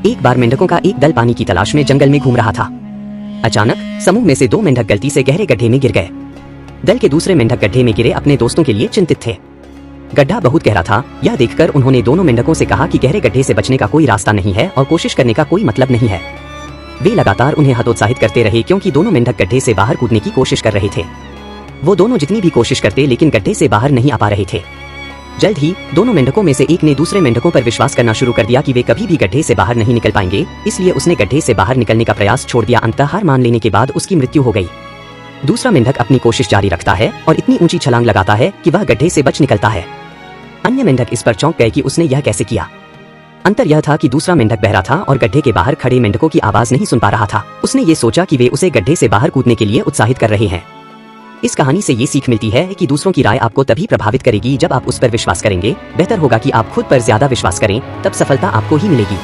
एक बार मेंढकों का एक दल पानी की तलाश में जंगल में घूम रहा था। अचानक समूह में से 2 मेंढक गलती से गहरे गड्ढे में गिर गए। दल के दूसरे मेंढक गड्ढे में गिरे अपने दोस्तों के लिए चिंतित थे। गड्ढा बहुत गहरा था। यह देखकर उन्होंने दोनों मेंढकों से कहा कि गहरे गड्ढे से बचने का कोई रास्ता नहीं है और कोशिश करने का कोई मतलब नहीं है। वे लगातार उन्हें हतोत्साहित करते रहे क्योंकि दोनों मेंढक गड्ढे से बाहर कूदने की कोशिश कर रहे थे। वो दोनों जितनी भी कोशिश करते लेकिन गड्ढे से बाहर नहीं आ पा रहे थे। जल्द ही दोनों मेंढकों में से एक ने दूसरे मेंढकों पर विश्वास करना शुरू कर दिया कि वे कभी भी गड्ढे से बाहर नहीं निकल पाएंगे, इसलिए उसने गड्ढे से बाहर निकलने का प्रयास छोड़ दिया। अंततः हार मान लेने के बाद उसकी मृत्यु हो गई। दूसरा मेंढक अपनी कोशिश जारी रखता है और इतनी ऊंची छलांग लगाता है कि वह गड्ढे से बच निकलता है। अन्य मेंढक इस पर चौंक गए कि उसने यह कैसे किया। अंतर यह था कि दूसरा मेंढक बहरा था और गड्ढे के बाहर खड़े मेंढकों की आवाज नहीं सुन पा रहा था। उसने ये सोचा कि वे उसे गड्ढे से बाहर कूदने के लिए उत्साहित कर रहे हैं। इस कहानी से ये सीख मिलती है कि दूसरों की राय आपको तभी प्रभावित करेगी जब आप उस पर विश्वास करेंगे। बेहतर होगा कि आप खुद पर ज्यादा विश्वास करें, तब सफलता आपको ही मिलेगी।